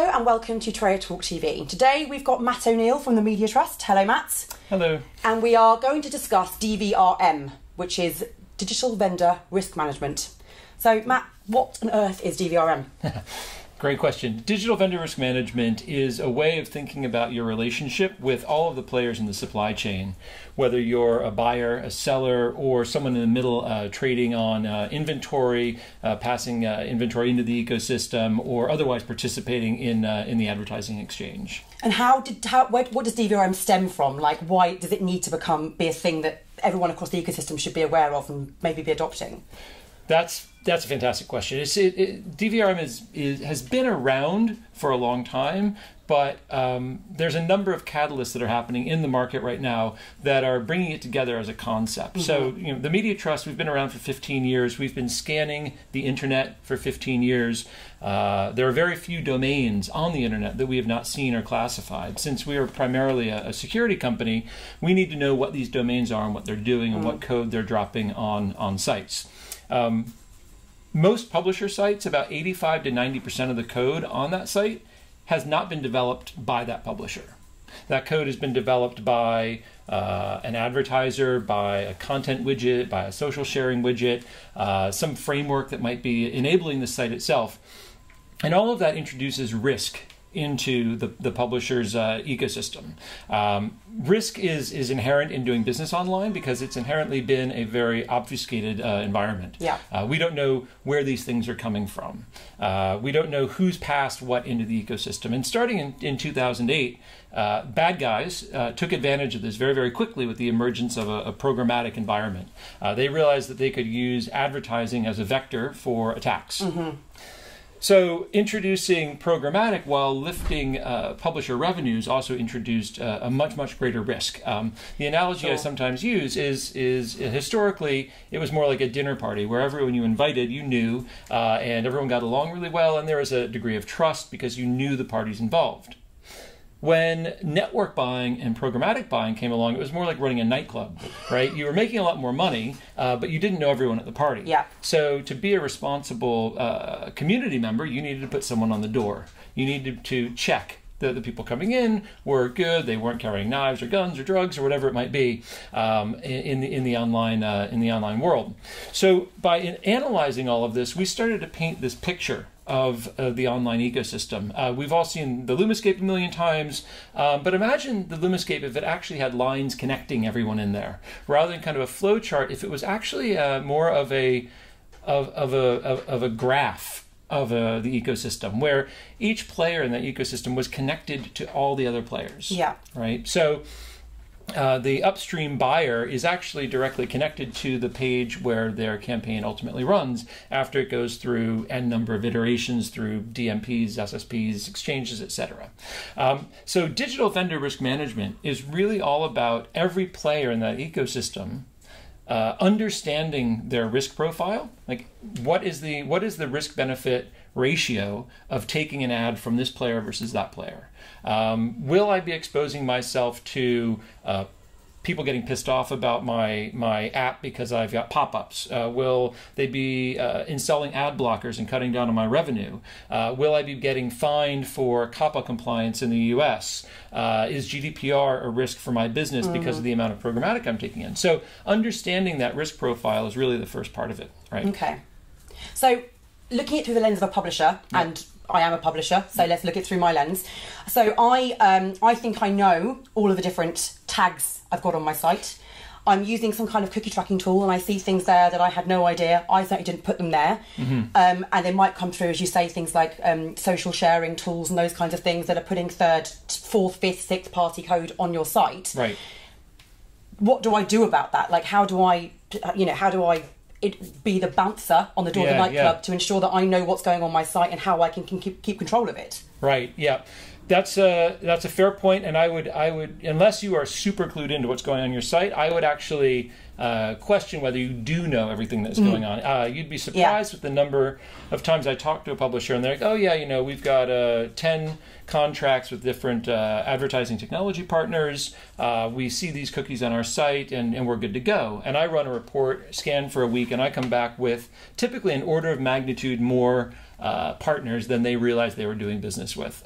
Hello and welcome to Trader Talk TV. Today we've got Matt O'Neill from the Media Trust. Hello, Matt. Hello. And we are going to discuss DVRM, which is Digital Vendor Risk Management. So, Matt, what on earth is DVRM? Great question. Digital vendor risk management is a way of thinking about your relationship with all of the players in the supply chain, whether you're a buyer, a seller, or someone in the middle trading on inventory, passing inventory into the ecosystem, or otherwise participating in the advertising exchange. And what does DVRM stem from? Like, why does it need to be a thing that everyone across the ecosystem should be aware of and maybe be adopting? That's a fantastic question. DVRM has been around for a long time, but there's a number of catalysts that are happening in the market right now that are bringing it together as a concept. Mm-hmm. So, the Media Trust, we've been around for 15 years. We've been scanning the internet for 15 years. There are very few domains on the internet that we have not seen or classified. Since we are primarily a security company, we need to know what these domains are and what they're doing and what code they're dropping on sites. Most publisher sites, about 85 to 90% of the code on that site has not been developed by that publisher. That code has been developed by an advertiser, by a content widget, by a social sharing widget, some framework that might be enabling the site itself. And all of that introduces risk into the publisher's ecosystem. Risk is inherent in doing business online because it's inherently been a very obfuscated environment. Yeah. We don't know where these things are coming from. We don't know who's passed what into the ecosystem. And starting in 2008, bad guys took advantage of this very, very quickly with the emergence of a programmatic environment. They realized that they could use advertising as a vector for attacks. Mm-hmm. So introducing programmatic while lifting publisher revenues also introduced a much, much greater risk. The analogy I sometimes use is historically it was more like a dinner party where everyone you invited you knew and everyone got along really well and there was a degree of trust because you knew the parties involved. When network buying and programmatic buying came along, it was more like running a nightclub, right? You were making a lot more money, but you didn't know everyone at the party. Yeah. So to be a responsible community member, you needed to put someone on the door. You needed to check that the people coming in were good, they weren't carrying knives or guns or drugs or whatever it might be in the online world. So by analyzing all of this, we started to paint this picture of the online ecosystem. We've all seen the Lumascape a million times, but imagine the Lumascape if it actually had lines connecting everyone in there, rather than kind of a flow chart. If it was actually more of a graph of the ecosystem, where each player in that ecosystem was connected to all the other players. Yeah. Right. So. The upstream buyer is actually directly connected to the page where their campaign ultimately runs after it goes through n number of iterations through DMPs, SSPs, exchanges, etc. So digital vendor risk management is really all about every player in that ecosystem understanding their risk profile. Like what is the risk benefit ratio of taking an ad from this player versus that player? Will I be exposing myself to people getting pissed off about my app because I've got pop-ups? Will they be installing ad blockers and cutting down on my revenue? Will I be getting fined for COPPA compliance in the US? Is GDPR a risk for my business because of the amount of programmatic I'm taking in? So understanding that risk profile is really the first part of it, right? Okay. So looking at it through the lens of a publisher, and I am a publisher, so let's look at it through my lens. So I think I know all of the different tags I've got on my site. I'm using some kind of cookie tracking tool and I see things there that I had no idea. I certainly didn't put them there. Mm-hmm. And they might come through, as you say, things like social sharing tools and those kinds of things that are putting third, fourth, fifth, sixth party code on your site. Right. What do I do about that? Like, how do I be the bouncer on the door of the nightclub to ensure that I know what's going on my site and how I can keep control of it? Right. Yeah. That's a fair point, and I would unless you are super clued into what's going on your site, I would actually question whether you do know everything that's going on. You'd be surprised with the number of times I talk to a publisher and they're like, oh yeah, we've got 10 contracts with different advertising technology partners. We see these cookies on our site and we're good to go. And I run a report, scan for a week, and I come back with typically an order of magnitude more partners than they realized they were doing business with,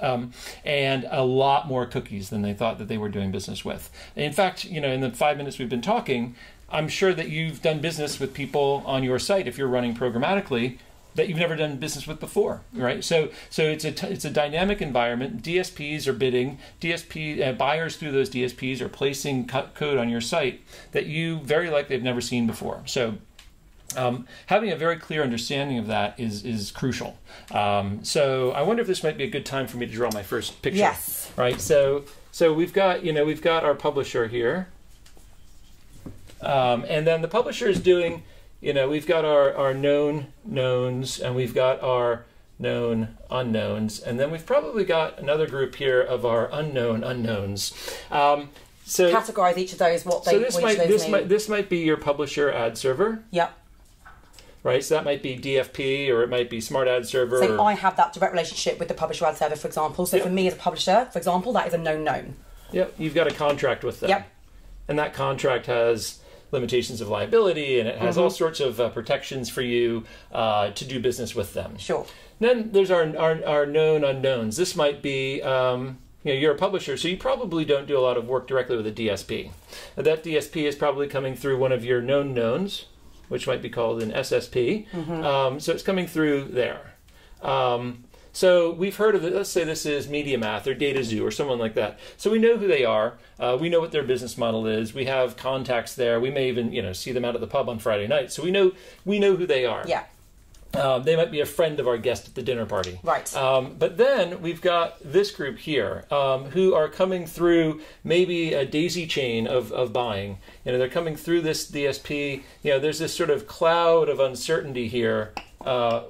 and a lot more cookies than they thought that they were doing business with. In fact, in the 5 minutes we've been talking, I'm sure that you've done business with people on your site, if you're running programmatically, that you've never done business with before, right? So it's a dynamic environment. DSPs are bidding. Buyers through those DSPs are placing code on your site that you very likely have never seen before. So having a very clear understanding of that is crucial. So I wonder if this might be a good time for me to draw my first picture. Yes. Right. So we've got our publisher here, and then the publisher is doing. We've got our known knowns, and we've got our known unknowns, and then we've probably got another group here of our unknown unknowns. So categorize each of those. This might be your publisher ad server. Yep. Right, so that might be DFP, or it might be Smart Ad Server. So I have that direct relationship with the publisher ad server, for example. So for me as a publisher, for example, that is a known. Yep, you've got a contract with them. Yep. And that contract has limitations of liability, and it has all sorts of protections for you to do business with them. Sure. Then there's our known unknowns. This might be, you're a publisher, so you probably don't do a lot of work directly with a DSP. That DSP is probably coming through one of your known knowns, which might be called an SSP. So it's coming through there. So we've heard of it. Let's say this is MediaMath or DataZoo or someone like that. So we know who they are. We know what their business model is. We have contacts there. We may even see them out at the pub on Friday night. So we know who they are. Yeah. They might be a friend of our guest at the dinner party. Right. But then we've got this group here who are coming through maybe a daisy chain of buying. They're coming through this DSP. There's this sort of cloud of uncertainty here.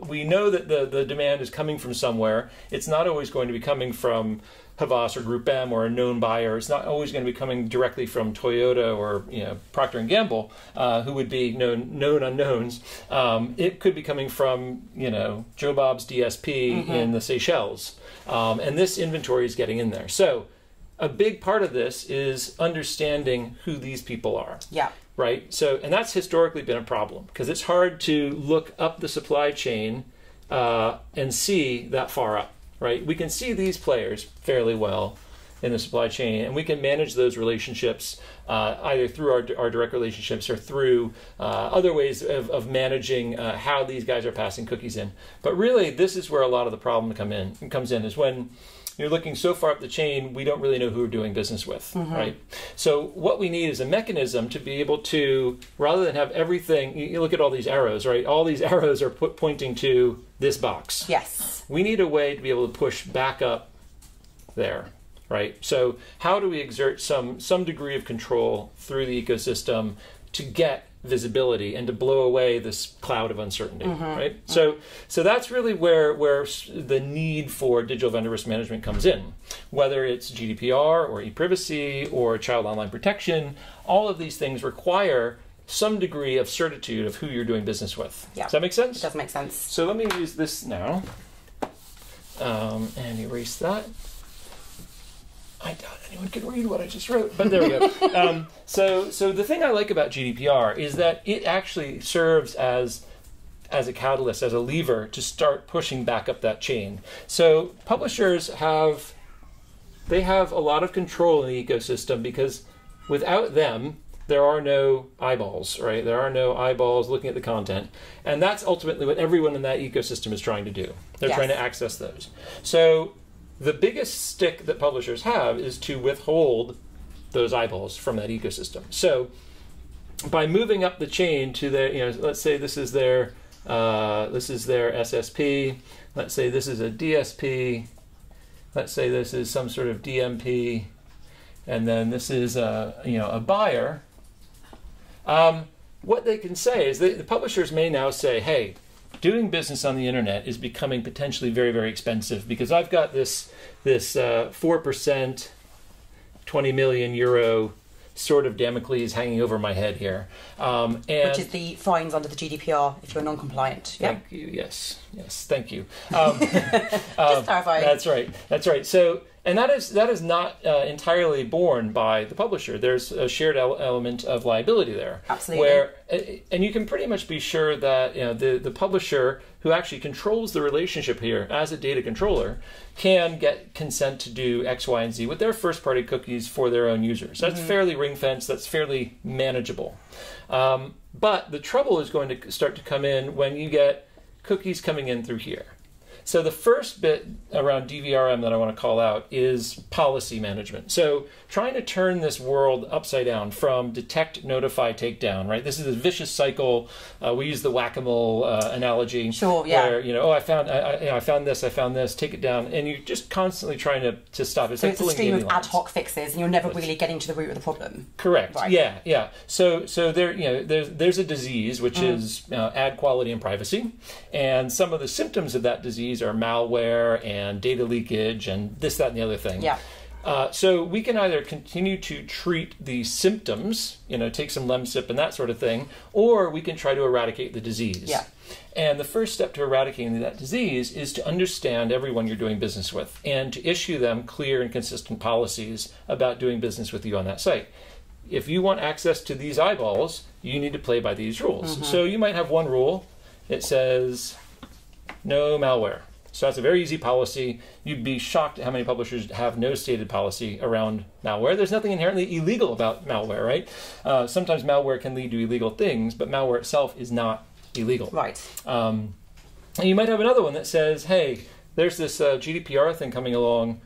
We know that the demand is coming from somewhere. It's not always going to be coming from Havas or Group M or a known buyer. It's not always going to be coming directly from Toyota or Procter & Gamble, who would be known unknowns. It could be coming from Joe Bob's DSP in the Seychelles, and this inventory is getting in there. So a big part of this is understanding who these people are. Yeah. Right. So, and that's historically been a problem because it's hard to look up the supply chain and see that far up. Right. We can see these players fairly well in the supply chain, and we can manage those relationships either through our direct relationships or through other ways of managing how these guys are passing cookies in. But really, this is where a lot of the problem comes in is when you're looking so far up the chain, we don't really know who we're doing business with, right? So what we need is a mechanism to be able to, rather than have everything, you look at all these arrows, right? All these arrows are pointing to this box. Yes. We need a way to be able to push back up there, right? So how do we exert some degree of control through the ecosystem to get visibility and to blow away this cloud of uncertainty, right? So that's really where the need for digital vendor risk management comes in. Whether it's GDPR or e-privacy or child online protection, all of these things require some degree of certitude of who you're doing business with. Yeah. Does that make sense? It does make sense. So let me use this now and erase that. I doubt anyone could read what I just wrote, but there we go. So the thing I like about GDPR is that it actually serves as a catalyst, as a lever to start pushing back up that chain. So publishers have a lot of control in the ecosystem because without them, there are no eyeballs, right? There are no eyeballs looking at the content. And that's ultimately what everyone in that ecosystem is trying to do. They're trying to access those. So the biggest stick that publishers have is to withhold those eyeballs from that ecosystem. So by moving up the chain to their, let's say this is their SSP, let's say this is a DSP, let's say this is some sort of DMP, and then this is a buyer. What they can say is the publishers may now say, hey, doing business on the internet is becoming potentially very, very expensive because I've got this 4%, 20 million euro sort of Damocles hanging over my head here. Which is the fines under the GDPR if you're non-compliant. Yeah? Thank you. Yes, thank you. Just clarifying. That's right. So And that is not entirely borne by the publisher. There's a shared element of liability there. Absolutely. And you can pretty much be sure that the publisher, who actually controls the relationship here as a data controller, can get consent to do X, Y, and Z with their first-party cookies for their own users. That's fairly ring-fenced. That's fairly manageable. But the trouble is going to start to come in when you get cookies coming in through here. So the first bit around DVRM that I want to call out is policy management. So trying to turn this world upside down from detect, notify, take down, right? This is a vicious cycle. We use the whack-a-mole analogy. Sure, yeah. Where, I found this, take it down. And you're just constantly trying to stop it. So it's a stream of ad hoc fixes, and you're never really getting to the root of the problem. Correct. Right. Yeah. So there's a disease, which is ad quality and privacy. And some of the symptoms of that disease are malware and data leakage and this, that, and the other thing. Yeah. So we can either continue to treat the symptoms, take some Lemsip and that sort of thing, or we can try to eradicate the disease. Yeah. And the first step to eradicating that disease is to understand everyone you're doing business with and to issue them clear and consistent policies about doing business with you on that site. If you want access to these eyeballs, you need to play by these rules. So you might have one rule. It says no malware. So that's a very easy policy. You'd be shocked at how many publishers have no stated policy around malware. There's nothing inherently illegal about malware, right? Sometimes malware can lead to illegal things, but malware itself is not illegal. Right. And you might have another one that says, hey, there's this GDPR thing coming along.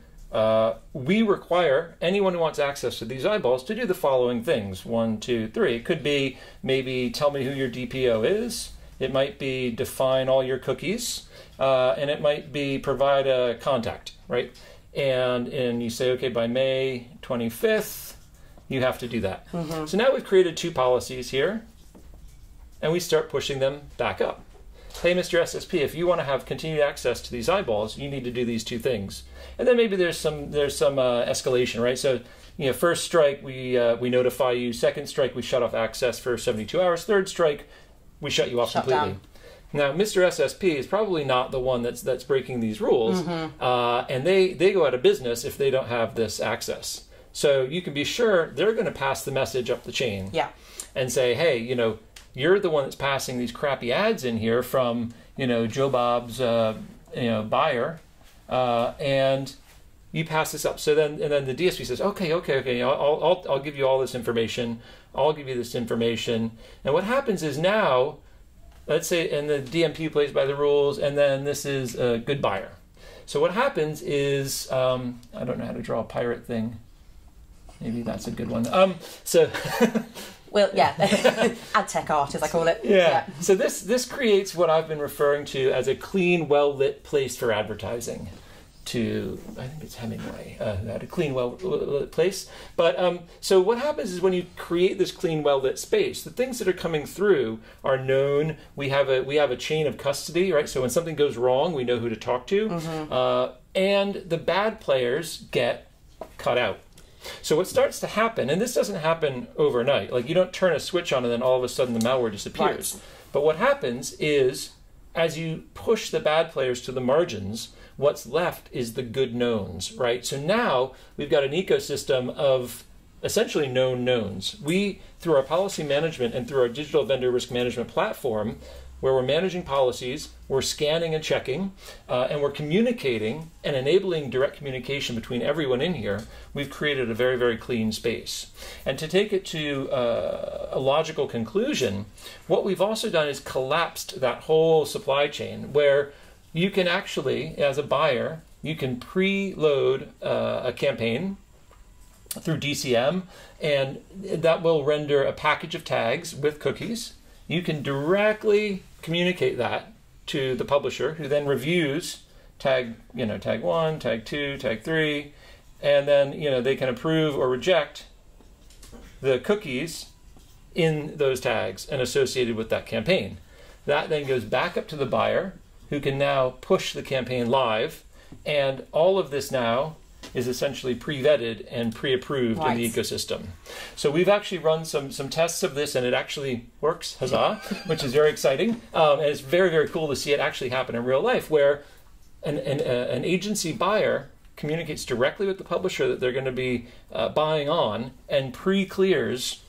We require anyone who wants access to these eyeballs to do the following things. 1, 2, 3. It could be maybe tell me who your DPO is. It might be define all your cookies. And it might be provide a contact, right? And you say, okay, by May 25th, you have to do that. So now we've created 2 policies here, and we start pushing them back up. Hey, Mr. SSP, if you want to have continued access to these eyeballs, you need to do these 2 things. And then maybe there's some escalation, right? So first strike, we notify you. Second strike, we shut off access for 72 hours. Third strike, we shut you off completely. Down. Now, Mr. SSP is probably not the one that's breaking these rules, and they go out of business if they don't have this access. So you can be sure they're going to pass the message up the chain, and say, hey, you're the one that's passing these crappy ads in here from Joe Bob's buyer, and you pass this up. So then the DSP says, okay, I'll give you all this information. I'll give you this information, and what happens is now. Let's say, and the DMP plays by the rules, and then this is a good buyer. So what happens is, I don't know how to draw a pirate thing. Maybe that's a good one. Well, yeah, ad tech art, as I call it. Yeah. So this creates what I've been referring to as a clean, well-lit place for advertising. I think it's Hemingway, had a clean, well-lit place. But so what happens is when you create this clean, well-lit space, the things that are coming through are known. We have a chain of custody, right? So when something goes wrong, we know who to talk to. And the bad players get cut out. So what starts to happen, and this doesn't happen overnight, like you don't turn a switch on and then all of a sudden the malware disappears. Right. But what happens is, as you push the bad players to the margins, what's left is the good knowns, right? So now we've got an ecosystem of essentially known knowns. We, through our policy management and through our digital vendor risk management platform, where we're managing policies, we're scanning and checking, and we're communicating and enabling direct communication between everyone in here, we've created a very, very clean space. And to take it to a logical conclusion, what we've also done is collapsed that whole supply chain where you can actually, as a buyer, you can preload a campaign through DCM, and that will render a package of tags with cookies. You can directly communicate that to the publisher, who then reviews tag 1, tag 2, tag 3, and then they can approve or reject the cookies in those tags and associated with that campaign. That then goes back up to the buyer, who can now push the campaign live, and all of this now is essentially pre-vetted and pre-approved in the ecosystem. So we've actually run some tests of this, and it actually works, huzzah, which is very exciting. And it's very, very cool to see it actually happen in real life, where an agency buyer communicates directly with the publisher that they're going to be buying on and pre-clears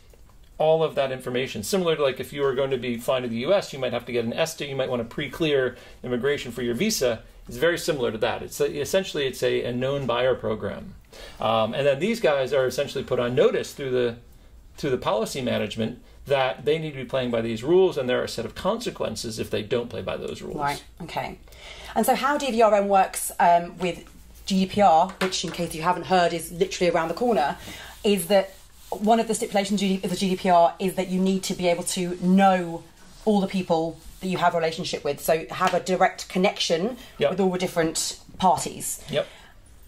all of that information. Similar to like if you were going to be flying to the US, you might have to get an ESTA, you might want to pre-clear immigration for your visa. It's very similar to that. Essentially it's a known buyer program. And then these guys are essentially put on notice through the policy management that they need to be playing by these rules, and there are a set of consequences if they don't play by those rules. Right, okay. And so how DVRM works with GDPR, which in case you haven't heard is literally around the corner, is that one of the stipulations of the GDPR is that you need to be able to know all the people that you have a relationship with, so have a direct connection Yep. with all the different parties. Yep.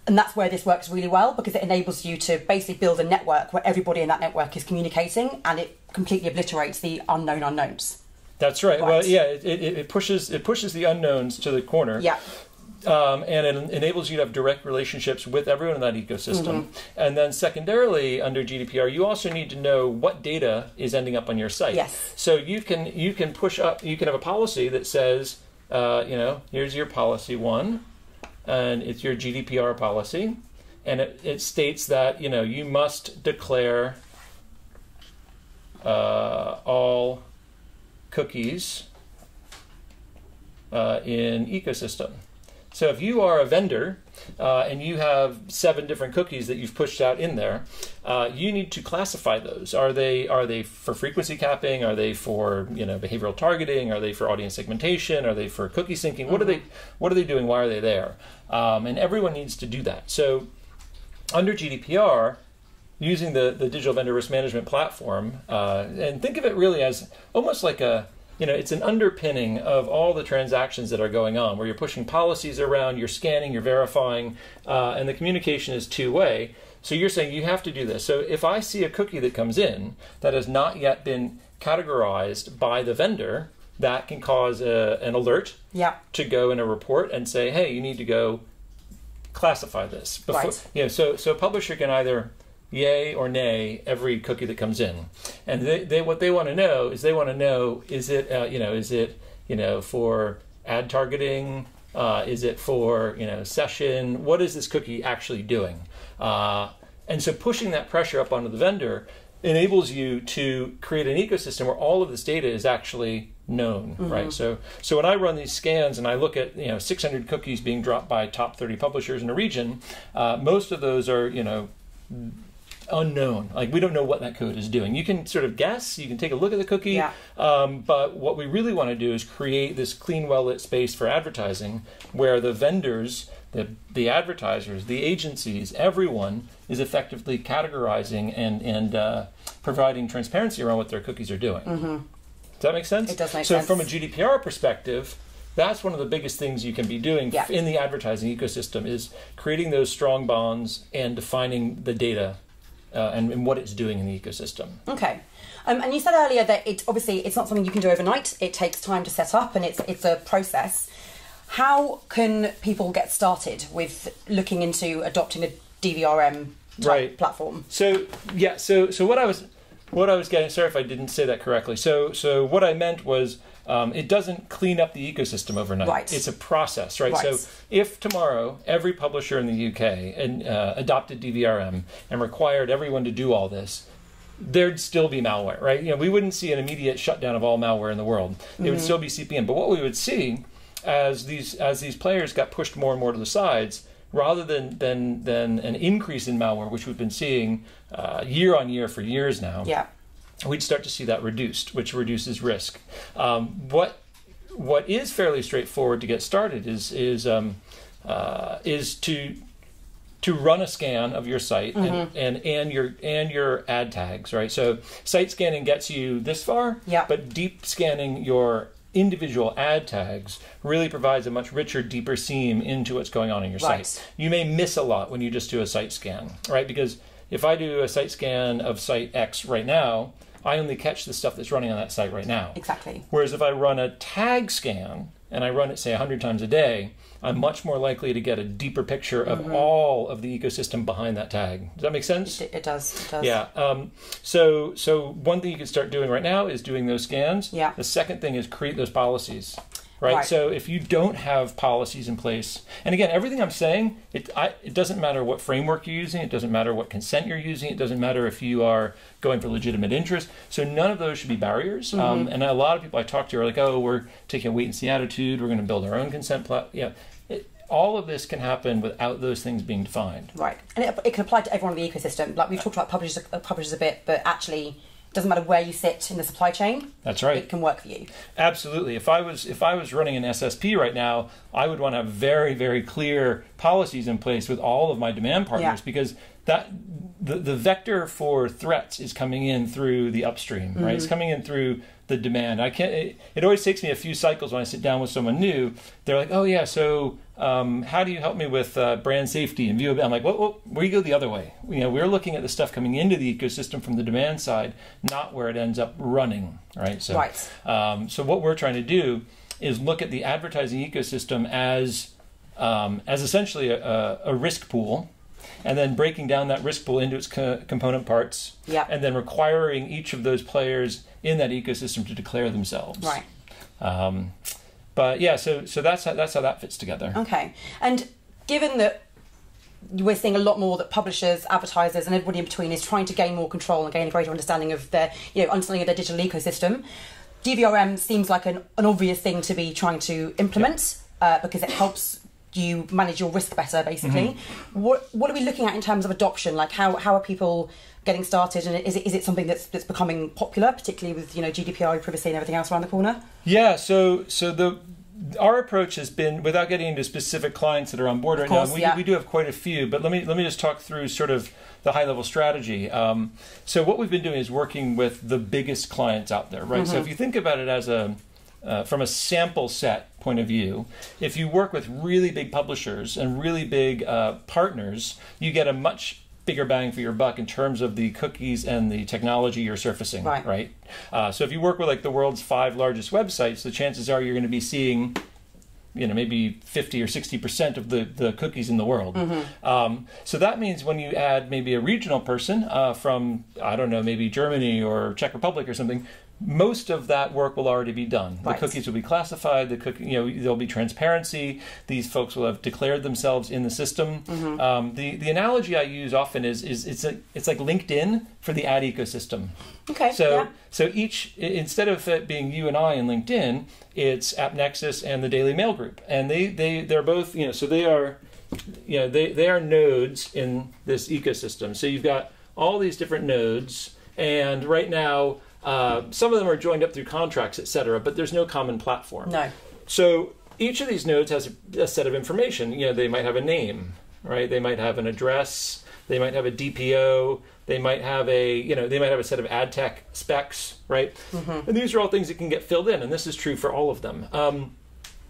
And that's where this works really well, because it enables you to basically build a network where everybody in that network is communicating, and it completely obliterates the unknown unknowns. That's right. Well, yeah, it pushes the unknowns to the corner. Yeah. And it enables you to have direct relationships with everyone in that ecosystem. And then secondarily, under GDPR, you also need to know what data is ending up on your site. Yes. So you can push up. You can have a policy that says, here's your policy 1, and it's your GDPR policy, and it states that you must declare all cookies in ecosystem. So if you are a vendor and you have 7 different cookies that you've pushed out in there, you need to classify those. Are they for frequency capping? Are they for behavioral targeting? Are they for audience segmentation? Are they for cookie syncing? What are they doing? Why are they there? And everyone needs to do that. So under GDPR, using the digital vendor risk management platform, and think of it really as almost like it's an underpinning of all the transactions that are going on, where you're pushing policies around, you're scanning, you're verifying, and the communication is two-way. So you're saying you have to do this. So if I see a cookie that comes in that has not yet been categorized by the vendor, that can cause an alert to go in a report and say, hey, you need to go classify this. Before, right. So a publisher can either yay or nay every cookie that comes in, and what they want to know is is it for ad targeting, is it for session, what is this cookie actually doing, and so pushing that pressure up onto the vendor enables you to create an ecosystem where all of this data is actually known, right? So when I run these scans and I look at 600 cookies being dropped by top 30 publishers in a region, most of those are unknown. Like, we don't know what that code is doing. You can sort of guess, you can take a look at the cookie, but what we really want to do is create this clean, well-lit space for advertising where the vendors, the advertisers, the agencies, everyone is effectively categorizing and providing transparency around what their cookies are doing. Does that make sense? It does make sense. So from a GDPR perspective, that's one of the biggest things you can be doing in the advertising ecosystem, is creating those strong bonds and defining the data and what it's doing in the ecosystem. Okay. And you said earlier that it's not something you can do overnight. It takes time to set up, and it's a process. How can people get started with looking into adopting a DVRM type platform? So what I was getting, sorry if I didn't say that correctly. So what I meant was, it doesn't clean up the ecosystem overnight. Right. It's a process, right? So if tomorrow every publisher in the UK adopted DVRM and required everyone to do all this, there'd still be malware, right? We wouldn't see an immediate shutdown of all malware in the world. It would still be CPM. But what we would see as these players got pushed more and more to the sides, rather than an increase in malware, which we've been seeing year on year for years now, we'd start to see that reduced, which reduces risk. What is fairly straightforward to get started is to run a scan of your site and your ad tags, right? So site scanning gets you this far, but deep scanning your individual ad tags really provides a much richer, deeper seam into what's going on in your site. You may miss a lot when you just do a site scan, right? Because if I do a site scan of site X right now, I only catch the stuff that's running on that site right now. Exactly. Whereas if I run a tag scan, and I run it, say, 100 times a day, I'm much more likely to get a deeper picture of all of the ecosystem behind that tag. Does that make sense? It does. It does. Yeah. So one thing you can start doing right now is doing those scans. Yeah. The second thing is create those policies. right? So if you don't have policies in place, and again, everything I'm saying, it doesn't matter what framework you're using, it doesn't matter what consent you're using, it doesn't matter if you are going for legitimate interest. So none of those should be barriers. And a lot of people I talk to are like, oh, we're taking a wait-and-see attitude, we're going to build our own consent platform. All of this can happen without those things being defined. Right, and it can apply to everyone in the ecosystem. Like we've talked about publishers a bit, but actually, it doesn't matter where you sit in the supply chain. That's right. It can work for you. Absolutely. If I was running an SSP right now, I would want to have very, very clear policies in place with all of my demand partners, because that the vector for threats is coming in through the upstream, right? It's coming in through the demand. It always takes me a few cycles when I sit down with someone new. They're like, oh yeah, so how do you help me with brand safety and view? I'm like, well, we go the other way. We're looking at the stuff coming into the ecosystem from the demand side, not where it ends up running, right? So, so what we're trying to do is look at the advertising ecosystem as essentially a risk pool, and then breaking down that risk pool into its component parts, and then requiring each of those players in that ecosystem to declare themselves. Right. But yeah, so that's how that fits together. Okay. And given that we're seeing a lot more that publishers, advertisers, and everybody in between is trying to gain more control and gain a greater understanding of their, understanding of their digital ecosystem, DVRM seems like an obvious thing to be trying to implement because it helps you manage your risk better, basically. What are we looking at in terms of adoption? Like how are people getting started, and is it something that's becoming popular, particularly with GDPR, privacy, and everything else around the corner? Yeah. So our approach has been, without getting into specific clients that are on board right now, we do have quite a few, but let me just talk through sort of the high level strategy. So what we've been doing is working with the biggest clients out there, right? So if you think about it as from a sample set point of view, if you work with really big publishers and really big partners, you get a much bigger bang for your buck in terms of the cookies and the technology you're surfacing, right? So if you work with like the world's 5 largest websites, the chances are you're going to be seeing, maybe 50 or 60% of the cookies in the world. So that means when you add maybe a regional person from, I don't know, maybe Germany or Czech Republic or something, most of that work will already be done. The cookies will be classified. There'll be transparency. These folks will have declared themselves in the system. The analogy I use often is it's like LinkedIn for the ad ecosystem. Okay. So each, instead of it being you and I in LinkedIn, it's AppNexus and the Daily Mail group, and they're both so they are they are nodes in this ecosystem. So you've got all these different nodes, and right now. Some of them are joined up through contracts, etc., but there's no common platform. No. So each of these nodes has a set of information. They might have a name, right? They might have an address. They might have a DPO. They might have a set of ad tech specs, right? And these are all things that can get filled in, and this is true for all of them.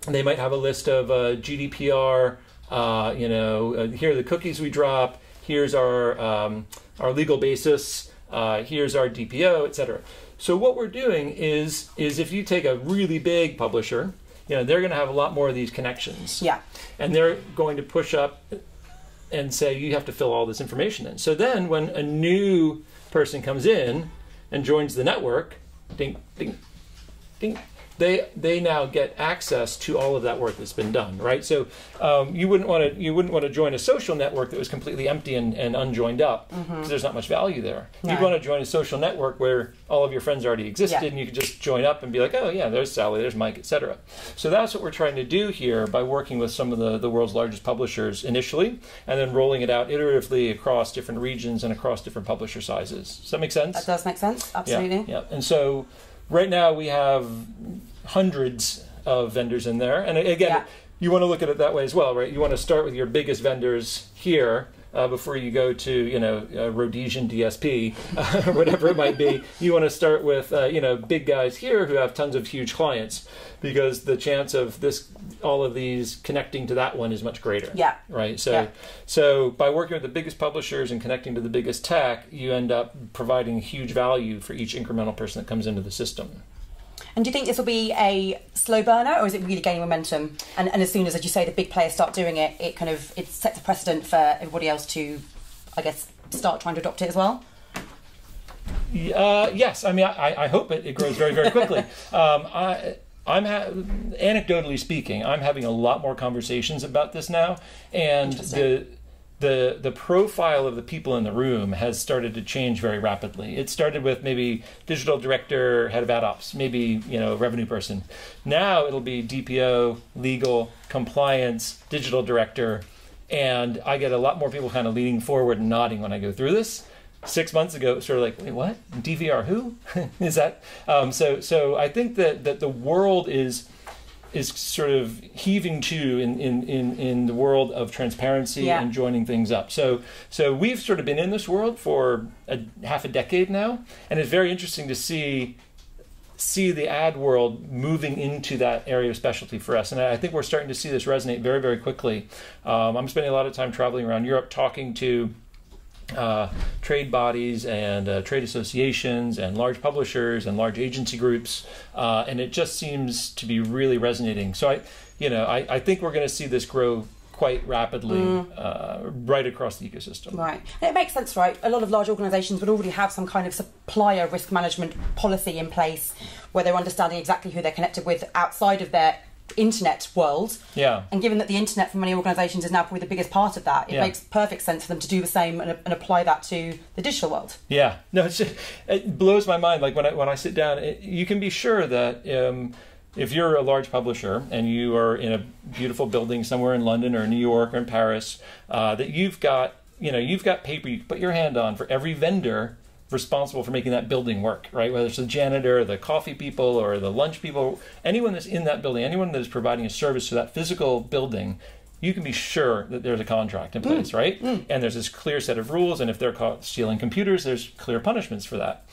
They might have a list of GDPR. Here are the cookies we drop. Here's our legal basis. Here's our DPO, etc. So what we're doing is if you take a really big publisher, they're going to have a lot more of these connections. Yeah. And they're going to push up and say, you have to fill all this information in. So then when a new person comes in and joins the network, ding, ding, ding, they now get access to all of that work that's been done, right? So you wouldn't want to join a social network that was completely empty and unjoined up, because there's not much value there. No. You'd want to join a social network where all of your friends already existed, and you could just join up and be like, oh yeah, there's Sally, there's Mike, etc. So that's what we're trying to do here by working with some of the world's largest publishers initially, and then rolling it out iteratively across different regions and across different publisher sizes. Does that make sense? That does make sense, absolutely. Yeah. And so right now we have hundreds of vendors in there, and again, you want to look at it that way as well, right? You want to start with your biggest vendors here before you go to Rhodesian DSP or whatever it might be. You want to start with big guys here who have tons of huge clients, because the chance of all of these connecting to that one is much greater. Yeah. Right. So by working with the biggest publishers and connecting to the biggest tech, you end up providing huge value for each incremental person that comes into the system. And do you think this will be a slow burner, or is it really gaining momentum? And as soon as you say, the big players start doing it, it sets a precedent for everybody else to, I guess, start trying to adopt it as well? Yes. I mean, I hope it grows very, very quickly. anecdotally speaking, I'm having a lot more conversations about this now, and the profile of the people in the room has started to change very rapidly. It started with maybe digital director, head of ad ops, maybe revenue person. Now it'll be DPO, legal, compliance, digital director, and I get a lot more people kind of leaning forward and nodding when I go through this. 6 months ago, it was sort of like, wait, what? DVR who? Is that? So I think that the world is sort of heaving to in the world of transparency and joining things up. So we've sort of been in this world for half a decade now, and it's very interesting to see the ad world moving into that area of specialty for us. And I think we're starting to see this resonate very, very quickly. I'm spending a lot of time traveling around Europe talking to trade bodies and trade associations and large publishers and large agency groups, and it just seems to be really resonating. So I think we're going to see this grow quite rapidly right across the ecosystem. Right. And it makes sense, right? A lot of large organisations would already have some kind of supplier risk management policy in place where they're understanding exactly who they're connected with outside of their internet world. Yeah. And given that the internet for many organisations is now probably the biggest part of that, it makes perfect sense for them to do the same and apply that to the digital world. Yeah. No, it blows my mind. Like when I sit down, you can be sure that if you're a large publisher and you are in a beautiful building somewhere in London or New York or in Paris, that you've got paper you can put your hand on for every vendor responsible for making that building work, right? Whether it's the janitor, the coffee people, or the lunch people, anyone that's in that building, anyone that is providing a service to that physical building, you can be sure that there's a contract in place, right? And there's this clear set of rules, and if they're caught stealing computers, there's clear punishments for that.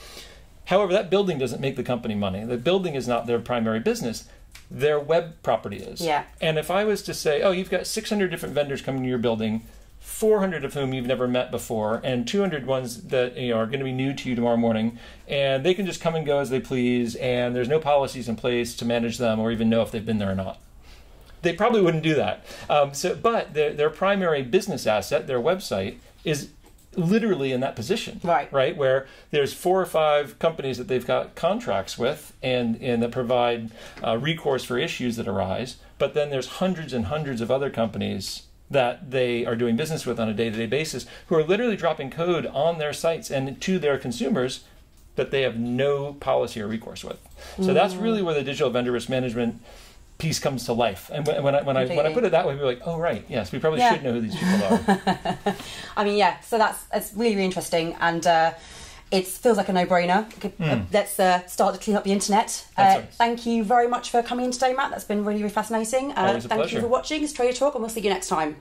However, that building doesn't make the company money. The building is not their primary business. Their web property is. Yeah. And if I was to say, oh, you've got 600 different vendors coming to your building, 400 of whom you've never met before, and 200 ones that are going to be new to you tomorrow morning, and they can just come and go as they please, and there's no policies in place to manage them or even know if they've been there or not. They probably wouldn't do that. But their primary business asset, their website, is literally in that position, right? Where there's 4 or 5 companies that they've got contracts with and that provide recourse for issues that arise, but then there's hundreds and hundreds of other companies that they are doing business with on a day-to-day basis who are literally dropping code on their sites and to their consumers that they have no policy or recourse with. So that's really where the digital vendor risk management piece comes to life. And when I put it that way, we're like, oh, right, yes, we probably should know who these people are. I mean, so that's really, really interesting. And it feels like a no-brainer. Let's start to clean up the internet. Thank you very much for coming in today, Matt. That's been really, really fascinating. Always a pleasure. Thank you for watching. It's Trader Talk, and we'll see you next time.